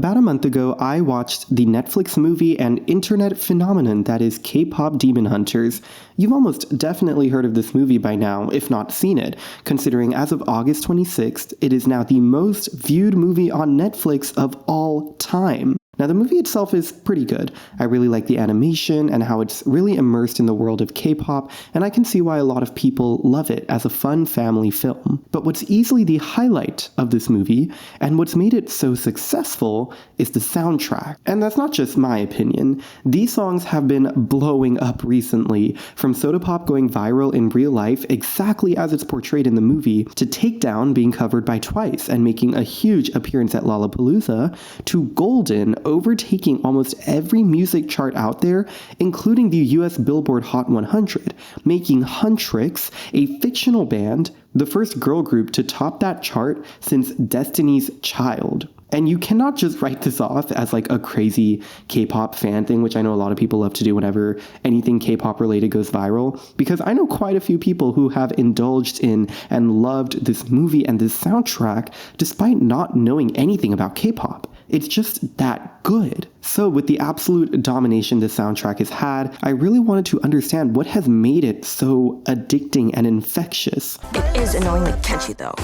About a month ago, I watched the Netflix movie and internet phenomenon that is K-pop Demon Hunters. You've almost definitely heard of this movie by now, if not seen it, considering as of August 26th, it is now the most viewed movie on Netflix of all time. Now, the movie itself is pretty good. I really like the animation and how it's really immersed in the world of K-pop, and I can see why a lot of people love it as a fun family film. But what's easily the highlight of this movie, and what's made it so successful, is the soundtrack. And that's not just my opinion. These songs have been blowing up recently, from Soda Pop going viral in real life exactly as it's portrayed in the movie, to Takedown being covered by Twice and making a huge appearance at Lollapalooza, to Golden overtaking almost every music chart out there, including the US Billboard Hot 100, making Huntrix, a fictional band, the first girl group to top that chart since Destiny's Child. And you cannot just write this off as like a crazy K-pop fan thing, which I know a lot of people love to do whenever anything K-pop related goes viral, because I know quite a few people who have indulged in and loved this movie and this soundtrack despite not knowing anything about K-pop. It's just that good. So with the absolute domination this soundtrack has had, I really wanted to understand what has made it so addicting and infectious. It is annoyingly catchy though.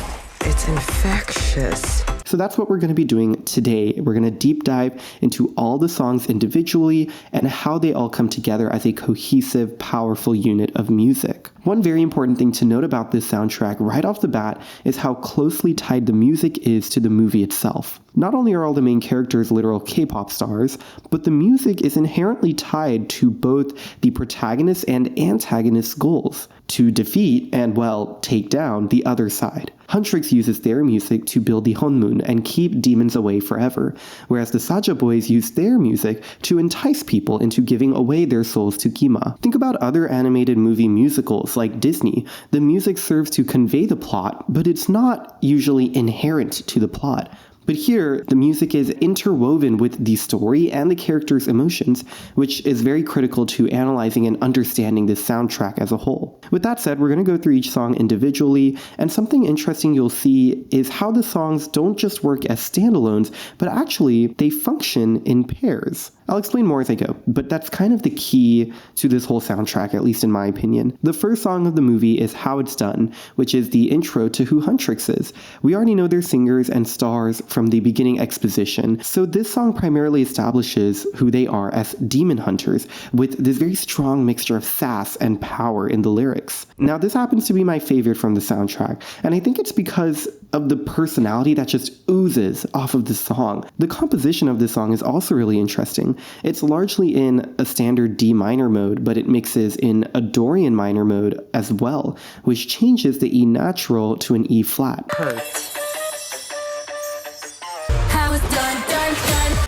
It's infectious. So that's what we're going to be doing today. We're going to deep dive into all the songs individually and how they all come together as a cohesive, powerful unit of music. One very important thing to note about this soundtrack right off the bat is how closely tied the music is to the movie itself. Not only are all the main characters literal K-pop stars, but the music is inherently tied to both the protagonist and antagonist's goals, to defeat and, well, take down the other side. Huntrix uses their music to build the Honmun and keep demons away forever, whereas the Saja boys use their music to entice people into giving away their souls to Gima. Think about other animated movie musicals like Disney. The music serves to convey the plot, but it's not usually inherent to the plot. But here, the music is interwoven with the story and the characters' emotions, which is very critical to analyzing and understanding this soundtrack as a whole. With that said, we're going to go through each song individually, and something interesting you'll see is how the songs don't just work as standalones, but actually they function in pairs. I'll explain more as I go, but that's kind of the key to this whole soundtrack, at least in my opinion. The first song of the movie is How It's Done, which is the intro to who Huntrix is. We already know they're singers and stars from the beginning exposition, so this song primarily establishes who they are as demon hunters, with this very strong mixture of sass and power in the lyrics. Now, this happens to be my favorite from the soundtrack, and I think it's because of the personality that just oozes off of the song. The composition of this song is also really interesting. It's largely in a standard D minor mode, but it mixes in a Dorian minor mode as well, which changes the E natural to an E flat.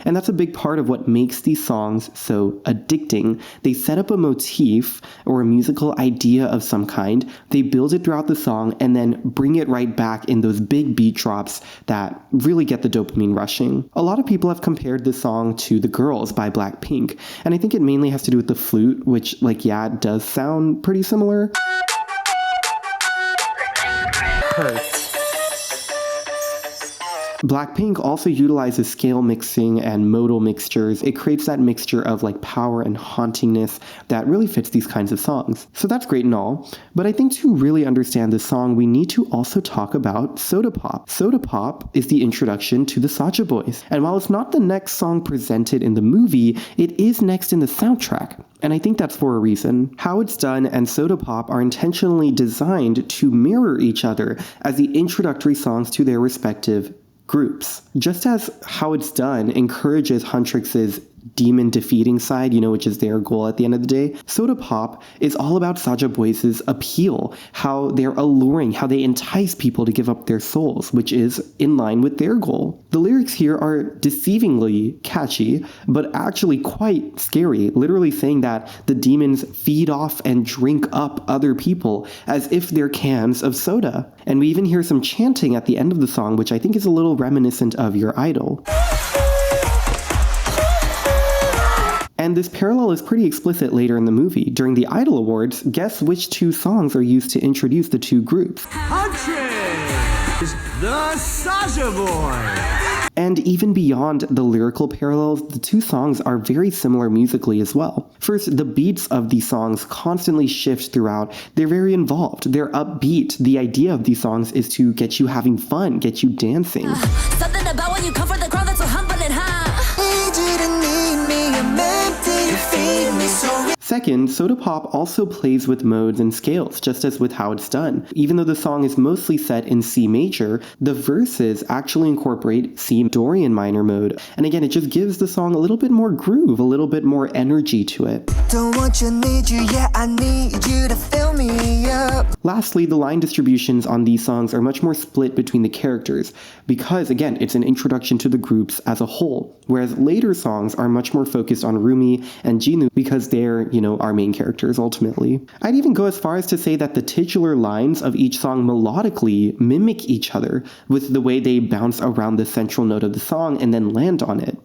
And that's a big part of what makes these songs so addicting. They set up a motif or a musical idea of some kind, they build it throughout the song, and then bring it right back in those big beat drops that really get the dopamine rushing. A lot of people have compared this song to The Girls by Blackpink, and I think it mainly has to do with the flute, which, it does sound pretty similar. Blackpink also utilizes scale mixing and modal mixtures. It creates that mixture of power and hauntingness that really fits these kinds of songs. So that's great and all, but I think to really understand this song, we need to also talk about Soda Pop. Soda Pop is the introduction to the Saja boys, and while it's not the next song presented in the movie, it is next in the soundtrack. And I think that's for a reason. How It's Done and Soda Pop are intentionally designed to mirror each other as the introductory songs to their respective groups. Just as How It's Done encourages Huntrix's demon defeating side, which is their goal at the end of the day, Soda Pop is all about Saja Boys' appeal, how they're alluring, how they entice people to give up their souls, which is in line with their goal. The lyrics here are deceivingly catchy, but actually quite scary, literally saying that the demons feed off and drink up other people as if they're cans of soda. And we even hear some chanting at the end of the song, which I think is a little reminiscent of Your Idol. And this parallel is pretty explicit later in the movie. During the Idol Awards, guess which two songs are used to introduce the two groups? Huntrix, the Saja Boys. And even beyond the lyrical parallels, the two songs are very similar musically as well. First, the beats of these songs constantly shift throughout. They're very involved. They're upbeat. The idea of these songs is to get you having fun, get you dancing. Something about when you come from the crowd that's so humble and high. Need you to need me, I'm empty, you feed me so. Second, Soda Pop also plays with modes and scales, just as with How It's Done. Even though the song is mostly set in C major, the verses actually incorporate C Dorian minor mode. And again, it just gives the song a little bit more groove, a little bit more energy to it. Don't want you, need you, yeah, I need you to fill me up. Lastly, the line distributions on these songs are much more split between the characters, because again, it's an introduction to the groups as a whole, whereas later songs are much more focused on Rumi and Jinu because they're, our main characters ultimately. I'd even go as far as to say that the titular lines of each song melodically mimic each other with the way they bounce around the central note of the song and then land on it.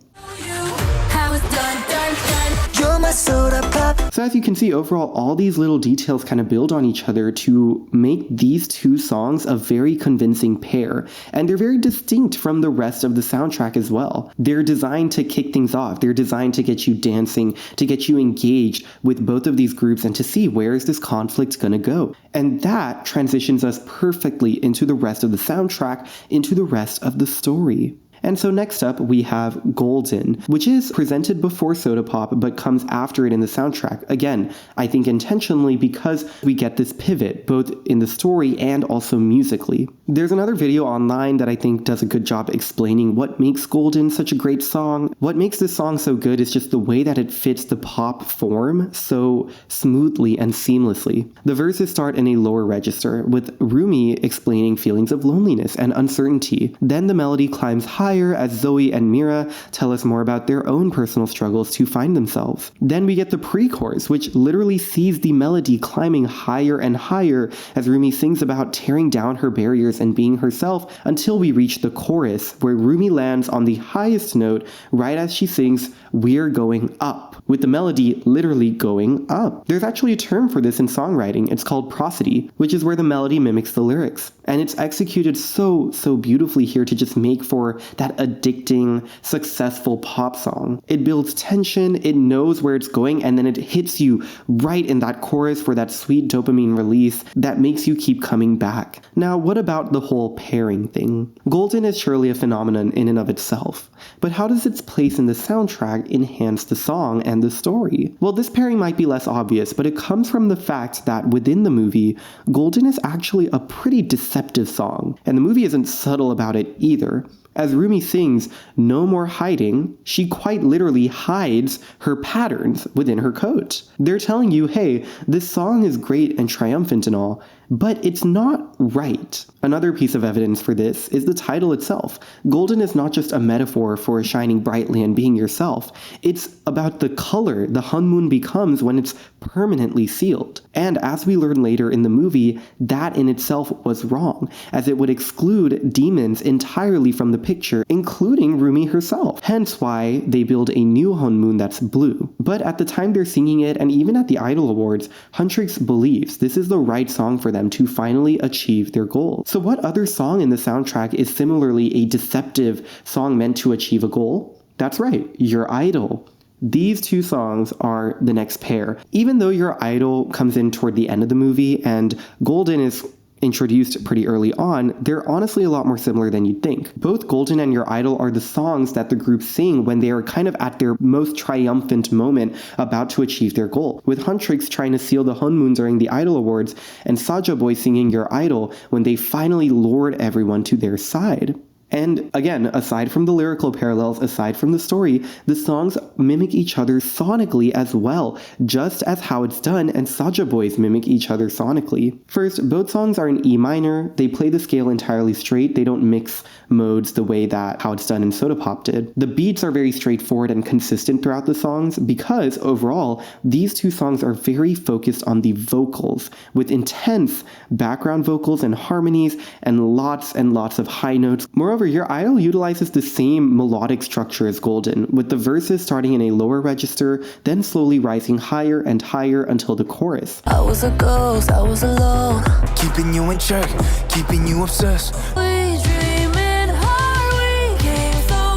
So as you can see, overall, all these little details kind of build on each other to make these two songs a very convincing pair. And they're very distinct from the rest of the soundtrack as well. They're designed to kick things off. They're designed to get you dancing, to get you engaged with both of these groups and to see where is this conflict going to go. And that transitions us perfectly into the rest of the soundtrack, into the rest of the story. And so next up, we have Golden, which is presented before Soda Pop, but comes after it in the soundtrack. Again, I think intentionally because we get this pivot, both in the story and also musically. There's another video online that I think does a good job explaining what makes Golden such a great song. What makes this song so good is just the way that it fits the pop form so smoothly and seamlessly. The verses start in a lower register, with Rumi explaining feelings of loneliness and uncertainty. Then the melody climbs higher as Zoe and Mira tell us more about their own personal struggles to find themselves. Then we get the pre-chorus, which literally sees the melody climbing higher and higher as Rumi sings about tearing down her barriers and being herself, until we reach the chorus, where Rumi lands on the highest note right as she sings, "We're going up," with the melody literally going up. There's actually a term for this in songwriting. It's called prosody, which is where the melody mimics the lyrics. And it's executed so beautifully here to just make for that addicting, successful pop song. It builds tension, it knows where it's going, and then it hits you right in that chorus for that sweet dopamine release that makes you keep coming back. Now, what about the whole pairing thing? Golden is surely a phenomenon in and of itself, but how does its place in the soundtrack enhance the song and the story? Well, this pairing might be less obvious, but it comes from the fact that within the movie, Golden is actually a pretty deceptive song, and the movie isn't subtle about it either. As Rumi sings, "No more hiding," she quite literally hides her patterns within her coat. They're telling you, hey, this song is great and triumphant and all, but it's not right. Another piece of evidence for this is the title itself. Golden is not just a metaphor for shining brightly and being yourself. It's about the color the honeymoon becomes when it's permanently sealed. And as we learn later in the movie, that in itself was wrong, as it would exclude demons entirely from the picture, including Rumi herself. Hence why they build a new honeymoon that's blue. But at the time they're singing it, and even at the Idol Awards, Huntrix believes this is the right song for them to finally achieve their goal. So what other song in the soundtrack is similarly a deceptive song meant to achieve a goal? That's right, Your Idol. These two songs are the next pair. Even though Your Idol comes in toward the end of the movie and Golden is introduced pretty early on, they're honestly a lot more similar than you'd think. Both Golden and Your Idol are the songs that the group sing when they are kind of at their most triumphant moment about to achieve their goal, with Huntrix trying to seal the honeymoon during the Idol Awards and Saja Boy singing Your Idol when they finally lured everyone to their side. And again, aside from the lyrical parallels, aside from the story, the songs mimic each other sonically as well, just as How It's Done and Saja Boys mimic each other sonically. First, both songs are in E minor. They play the scale entirely straight. They don't mix modes the way that How It's Done and Soda Pop did. The beats are very straightforward and consistent throughout the songs because, overall, these two songs are very focused on the vocals, with intense background vocals and harmonies and lots of high notes. Moreover, Your Idol utilizes the same melodic structure as Golden, with the verses starting in a lower register, then slowly rising higher and higher until the chorus. I was a ghost, I was alone, keeping you in check, keeping you obsessed. we dreaming hard, we came so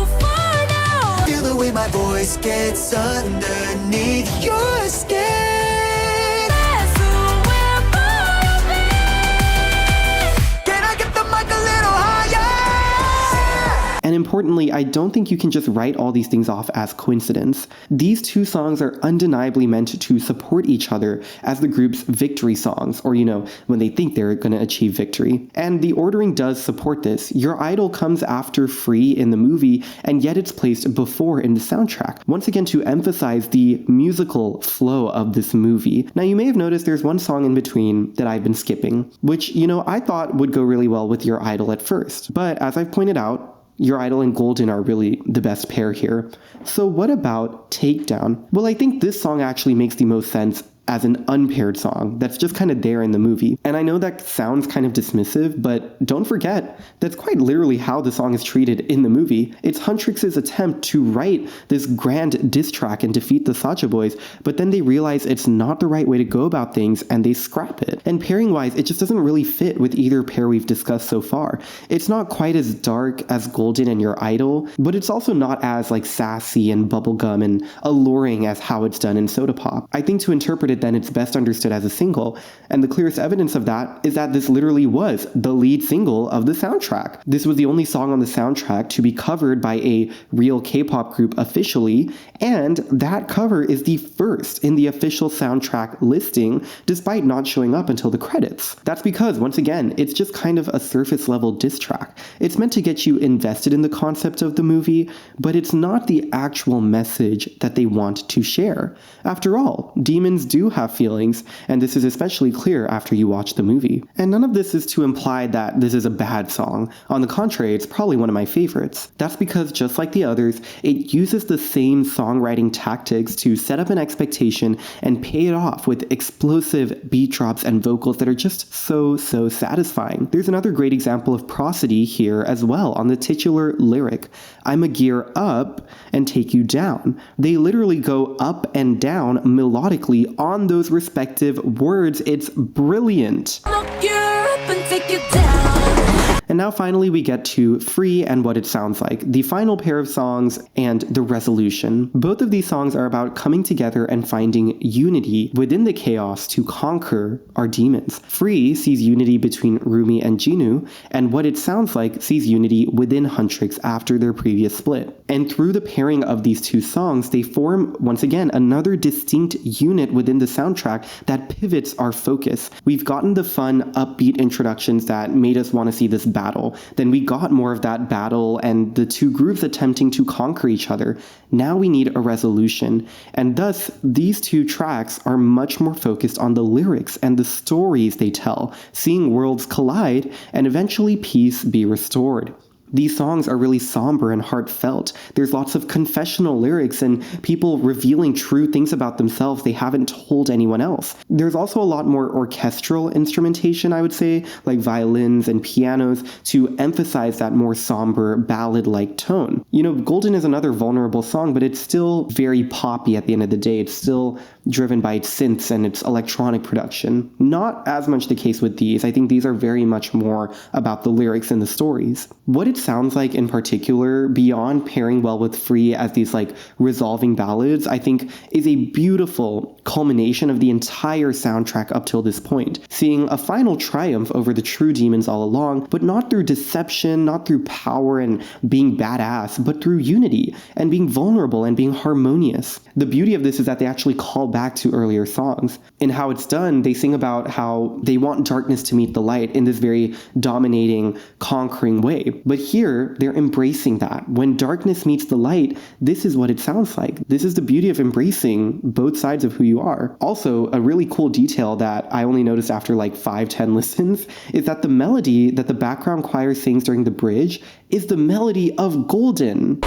my voice gets underneath your skin. That's who we're gonna be. Can I get the mic a little higher? And importantly, I don't think you can just write all these things off as coincidence. These two songs are undeniably meant to support each other as the group's victory songs, or when they think they're going to achieve victory. And the ordering does support this. Your Idol comes after Free in the movie, and yet it's placed before in the soundtrack, once again to emphasize the musical flow of this movie. Now, you may have noticed there's one song in between that I've been skipping, which, I thought would go really well with Your Idol at first. But as I've pointed out, Your Idol and Golden are really the best pair here. So what about Takedown? Well, I think this song actually makes the most sense as an unpaired song that's just kind of there in the movie. And I know that sounds kind of dismissive, but don't forget, that's quite literally how the song is treated in the movie. It's Huntrix's attempt to write this grand diss track and defeat the Sacha Boys, but then they realize it's not the right way to go about things and they scrap it. And pairing-wise, it just doesn't really fit with either pair we've discussed so far. It's not quite as dark as Golden and Your Idol, but it's also not as sassy and bubblegum and alluring as how it's done in Soda Pop. I think to interpret it then it's best understood as a single, and the clearest evidence of that is that this literally was the lead single of the soundtrack. This was the only song on the soundtrack to be covered by a real K-pop group officially, and that cover is the first in the official soundtrack listing, despite not showing up until the credits. That's because, once again, it's just kind of a surface level diss track. It's meant to get you invested in the concept of the movie, but it's not the actual message that they want to share. After all, demons do have feelings, and this is especially clear after you watch the movie. And none of this is to imply that this is a bad song. On the contrary, it's probably one of my favorites. That's because, just like the others, it uses the same songwriting tactics to set up an expectation and pay it off with explosive beat drops and vocals that are just so satisfying. There's another great example of prosody here as well on the titular lyric, "I'ma gear up and take you down." They literally go up and down melodically on those respective words. It's brilliant. Look you up and take you down. And now finally we get to Free and What It Sounds Like, the final pair of songs and the resolution. Both of these songs are about coming together and finding unity within the chaos to conquer our demons. Free sees unity between Rumi and Jinu, and What It Sounds Like sees unity within Huntrix after their previous split. And through the pairing of these two songs, they form, once again, another distinct unit within the soundtrack that pivots our focus. We've gotten the fun, upbeat introductions that made us want to see this battle. Then we got more of that battle and the two groups attempting to conquer each other. Now we need a resolution. And thus, these two tracks are much more focused on the lyrics and the stories they tell, seeing worlds collide and eventually peace be restored. These songs are really somber and heartfelt. There's lots of confessional lyrics and people revealing true things about themselves they haven't told anyone else. There's also a lot more orchestral instrumentation, I would say, like violins and pianos, to emphasize that more somber, ballad-like tone. Golden is another vulnerable song, but it's still very poppy at the end of the day. It's still driven by its synths and its electronic production. Not as much the case with these. I think these are very much more about the lyrics and the stories. What It Sounds Like in particular, beyond pairing well with Free as these resolving ballads, I think is a beautiful culmination of the entire soundtrack up till this point. Seeing a final triumph over the true demons all along, but not through deception, not through power and being badass, but through unity and being vulnerable and being harmonious. The beauty of this is that they actually call back to earlier songs. In how it's done, they sing about how they want darkness to meet the light in this very dominating, conquering way. But here, they're embracing that. When darkness meets the light, this is what it sounds like. This is the beauty of embracing both sides of who you are. Also, a really cool detail that I only noticed after 5-10 listens is that the melody that the background choir sings during the bridge is the melody of Golden.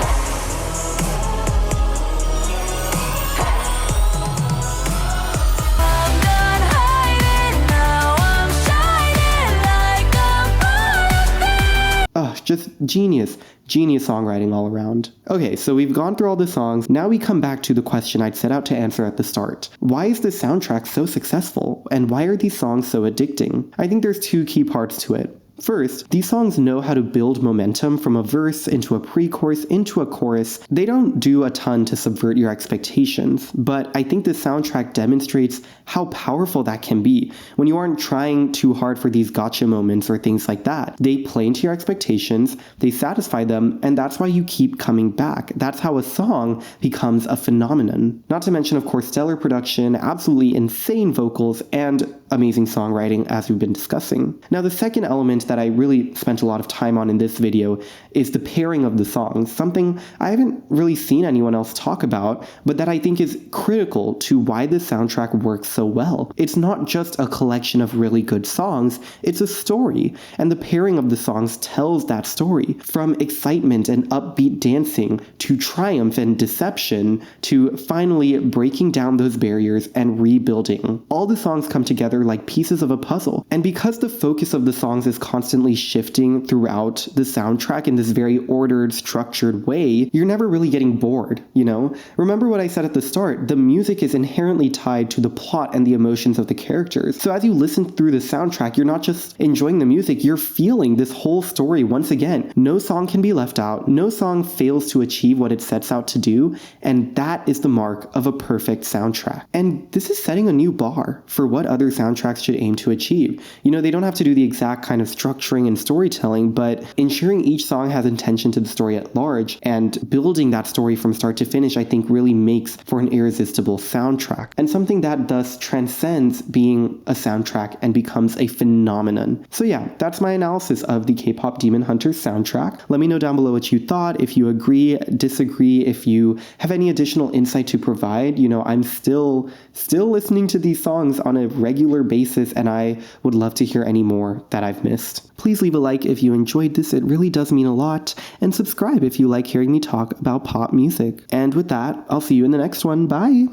Just genius songwriting all around. Okay, so we've gone through all the songs. Now we come back to the question I'd set out to answer at the start. Why is this soundtrack so successful? And why are these songs so addicting? I think there's two key parts to it. First, these songs know how to build momentum from a verse into a pre-chorus into a chorus. They don't do a ton to subvert your expectations, but I think the soundtrack demonstrates how powerful that can be when you aren't trying too hard for these gotcha moments or things like that. They play into your expectations, they satisfy them, and that's why you keep coming back. That's how a song becomes a phenomenon. Not to mention, of course, stellar production, absolutely insane vocals, and amazing songwriting, as we've been discussing. Now, the second element that I really spent a lot of time on in this video is the pairing of the songs, something I haven't really seen anyone else talk about, but that I think is critical to why the soundtrack works so well. It's not just a collection of really good songs, it's a story, and the pairing of the songs tells that story, from excitement and upbeat dancing to triumph and deception to finally breaking down those barriers and rebuilding. All the songs come together like pieces of a puzzle, and because the focus of the songs is constantly shifting throughout the soundtrack in this very ordered, structured way, you're never really getting bored, you know? Remember what I said at the start, the music is inherently tied to the plot and the emotions of the characters. So as you listen through the soundtrack, you're not just enjoying the music, you're feeling this whole story once again. No song can be left out, no song fails to achieve what it sets out to do, and that is the mark of a perfect soundtrack. And this is setting a new bar for what other soundtracks should aim to achieve. You know, they don't have to do the exact kind of structuring and storytelling, but ensuring each song has intention to the story at large and building that story from start to finish, I think really makes for an irresistible soundtrack, and something that thus transcends being a soundtrack and becomes a phenomenon. So yeah, that's my analysis of the K-pop Demon Hunters soundtrack. Let me know down below what you thought, if you agree, disagree, if you have any additional insight to provide. You know, I'm still listening to these songs on a regular basis, and I would love to hear any more that I've missed. Please leave a like if you enjoyed this, it really does mean a lot, and subscribe if you like hearing me talk about pop music. And with that, I'll see you in the next one. Bye!